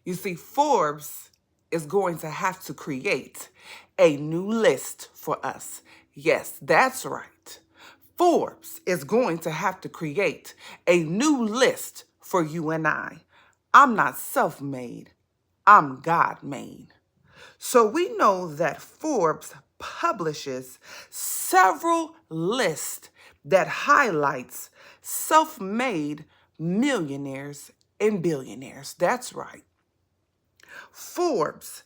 You see, Forbes is going to have to create a new list for us. Yes, that's right. Forbes is going to have to create a new list for you and I. I'm not self-made. I'm God-made. So we know that Forbes publishes several lists that highlights self-made millionaires and billionaires. That's right. Forbes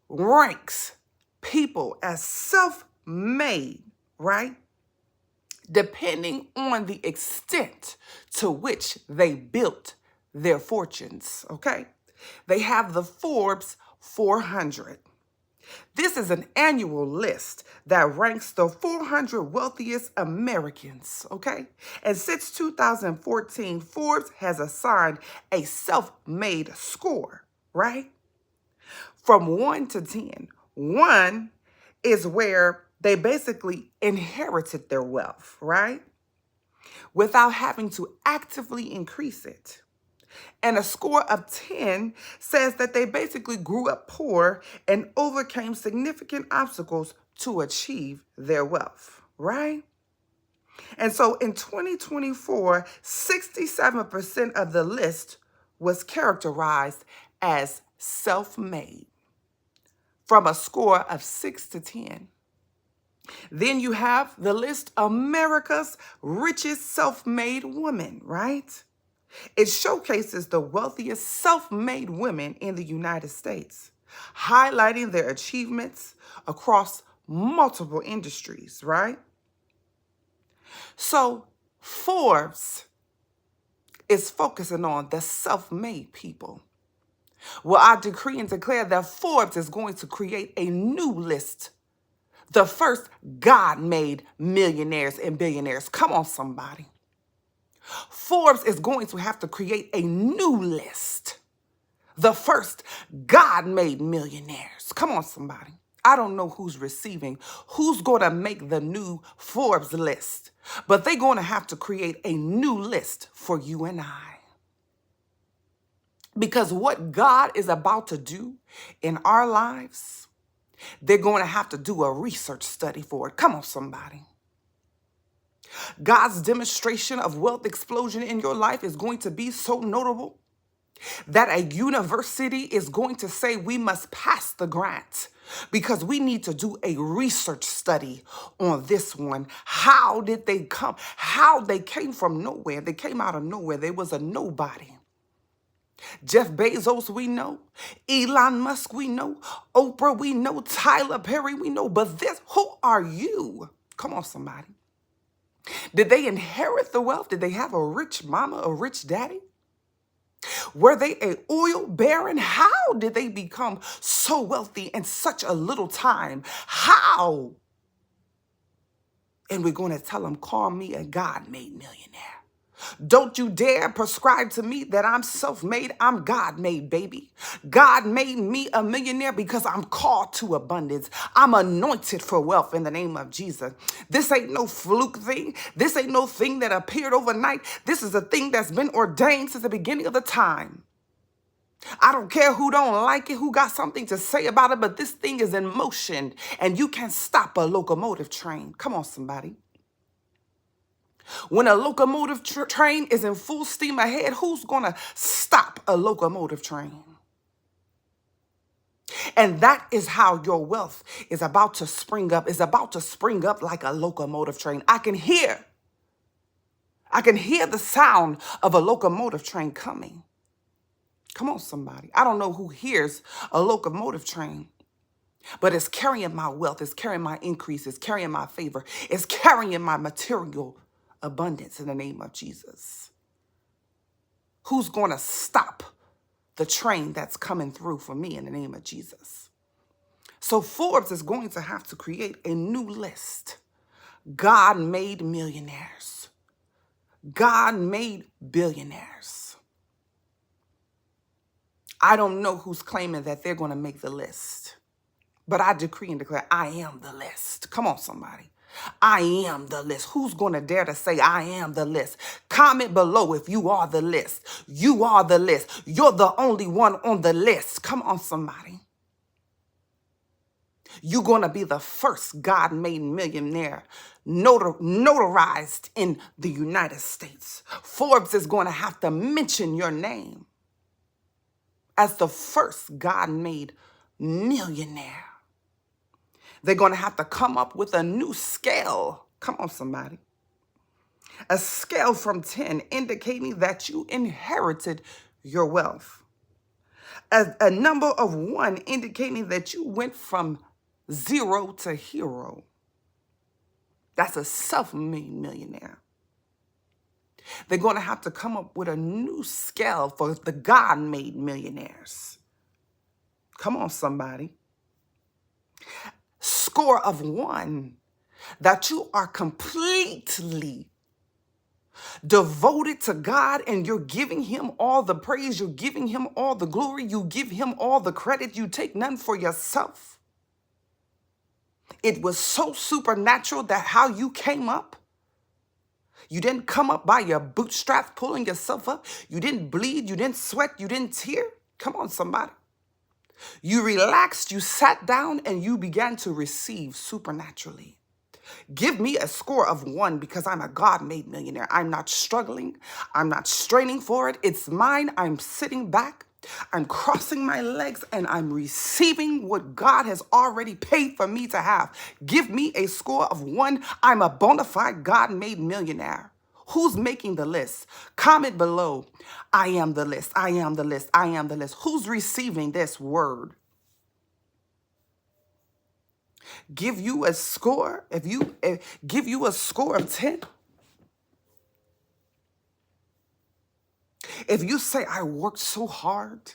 ranks people as self-made, right? Depending on the extent to which they built their fortunes, okay? They have the Forbes 400. This is an annual list that ranks the 400 wealthiest Americans, okay? And since 2014, Forbes has assigned a self-made score, right? From 1 to 10. 1 is where they basically inherited their wealth, right? Without having to actively increase it. And a score of 10 says that they basically grew up poor and overcame significant obstacles to achieve their wealth, right? And so in 2024, 67% of the list was characterized as self-made from a score of 6 to 10. Then you have the list America's richest self-made woman, right? It showcases the wealthiest self-made women in the United States, highlighting their achievements across multiple industries, right? So Forbes is focusing on the self-made people. Well, I decree and declare that Forbes is going to create a new list, the first God-made millionaires and billionaires. Come on, somebody. Forbes is going to have to create a new list, the first God-made millionaires. Come on, somebody. I don't know who's receiving, who's going to make the new Forbes list, but they're going to have to create a new list for you and I. Because what God is about to do in our lives, they're going to have to do a research study for it. Come on, somebody. God's demonstration of wealth explosion in your life is going to be so notable that a university is going to say we must pass the grant because we need to do a research study on this one. How did they come? How they came from nowhere. They came out of nowhere. They was a nobody. Jeff Bezos, we know. Elon Musk, we know. Oprah, we know. Tyler Perry, we know. But who are you? Come on, somebody. Did they inherit the wealth? Did they have a rich mama, a rich daddy? Were they an oil baron? How did they become so wealthy in such a little time? How? And we're going to tell them, call me a God-made millionaire. Don't you dare prescribe to me that I'm self-made. I'm God-made, baby. God made me a millionaire because I'm called to abundance. I'm anointed for wealth in the name of Jesus. This ain't no fluke thing. This ain't no thing that appeared overnight. This is a thing that's been ordained since the beginning of the time. I don't care who don't like it, who got something to say about it, but this thing is in motion and you can't stop a locomotive train. Come on, somebody. When a locomotive train is in full steam ahead, who's going to stop a locomotive train? And that is how your wealth is about to spring up. It's about to spring up like a locomotive train. I can hear the sound of a locomotive train coming. Come on, somebody. I don't know who hears a locomotive train, but it's carrying my wealth. It's carrying my increase. It's carrying my favor. It's carrying my material abundance in the name of Jesus. Who's going to stop the train that's coming through for me in the name of Jesus? So Forbes is going to have to create a new list. God-made millionaires. God-made billionaires. I don't know who's claiming that they're going to make the list, but I decree and declare I am the list. Come on, somebody. I am the list. Who's going to dare to say I am the list? Comment below if you are the list. You are the list. You're the only one on the list. Come on, somebody. You're going to be the first God-made millionaire notarized in the United States. Forbes is going to have to mention your name as the first God-made millionaire. They're going to have to come up with a new scale. Come on, somebody. A scale from 10 indicating that you inherited your wealth. A number of 1 indicating that you went from 0 to hero. That's a self-made millionaire. They're going to have to come up with a new scale for the God-made millionaires. Come on, somebody. Score of 1, that you are completely devoted to God and you're giving him all the praise, you're giving him all the glory, you give him all the credit, you take none for yourself. It was so supernatural that how you came up, you didn't come up by your bootstraps pulling yourself up, you didn't bleed, you didn't sweat, you didn't tear. Come on, somebody. You relaxed, you sat down, and you began to receive supernaturally. Give me a score of 1 because I'm a God-made millionaire. I'm not struggling. I'm not straining for it. It's mine. I'm sitting back. I'm crossing my legs and I'm receiving what God has already paid for me to have. Give me a score of 1. I'm a bona fide God-made millionaire. Who's making the list? Comment below. I am the list. I am the list. I am the list. Who's receiving this word? Give you a score. Give you a score of 10. If you say, I worked so hard,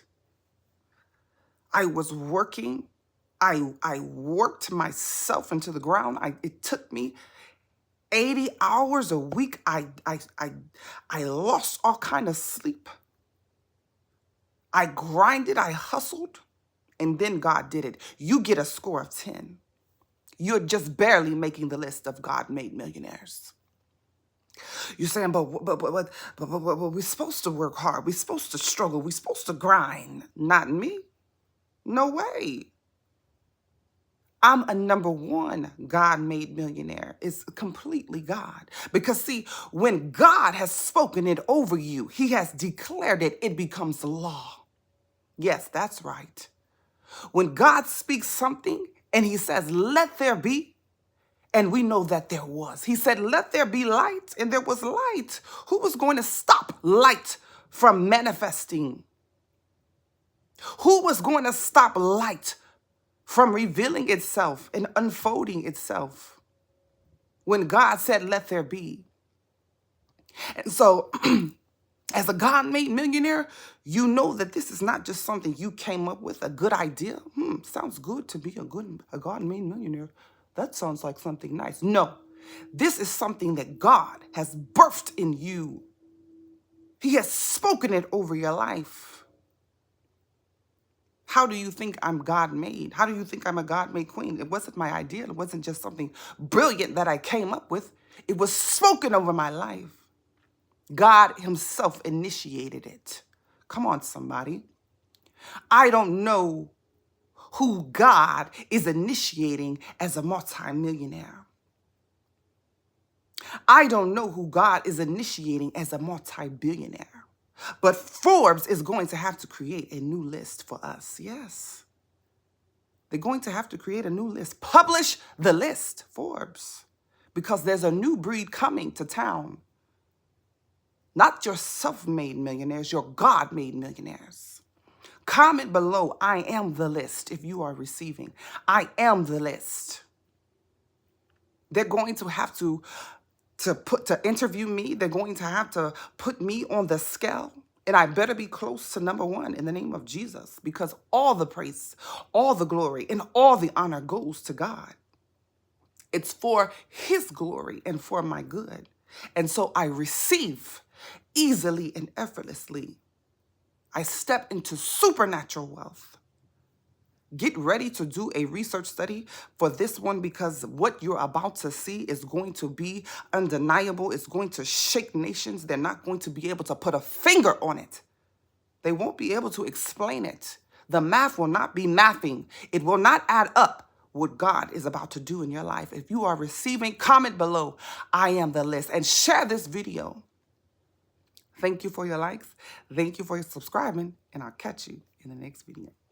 I was working, I worked myself into the ground. It took me 80 hours a week. I lost all kind of sleep. I grinded, I hustled, and then God did it. You get a score of 10. You're just barely making the list of God-made millionaires. You're saying, but we're supposed to work hard. We're supposed to struggle. We're supposed to grind. Not me. No way. I'm a number 1 God-made millionaire. It's completely God. Because see, when God has spoken it over you, he has declared it, it becomes law. Yes, that's right. When God speaks something and he says, let there be, and we know that there was. He said, let there be light, and there was light. Who was going to stop light from manifesting? Who was going to stop light from revealing itself and unfolding itself when God said, let there be? And so as a God-made millionaire, you know that this is not just something you came up with, a good idea. Sounds good to be a God-made millionaire. That sounds like something nice. No, this is something that God has birthed in you. He has spoken it over your life. How do you think I'm God-made? How do you think I'm a God-made queen? It wasn't my idea. It wasn't just something brilliant that I came up with. It was spoken over my life. God himself initiated it. Come on, somebody. I don't know who God is initiating as a multimillionaire. I don't know who God is initiating as a multi-billionaire. But Forbes is going to have to create a new list for us. Yes. They're going to have to create a new list. Publish the list, Forbes, because there's a new breed coming to town. Not your self-made millionaires, your God-made millionaires. Comment below, I am the list, if you are receiving. I am the list. They're going to have to interview me. They're going to have to put me on the scale. And I better be close to number 1 in the name of Jesus, because all the praise, all the glory, and all the honor goes to God. It's for his glory and for my good. And so I receive easily and effortlessly. I step into supernatural wealth. Get ready to do a research study for this one, because what you're about to see is going to be undeniable. It's going to shake nations. They're not going to be able to put a finger on it. They won't be able to explain it. The math will not be mathing. It will not add up what God is about to do in your life. If you are receiving, comment below, I am the list, and share this video. Thank you for your likes. Thank you for your subscribing, and I'll catch you in the next video.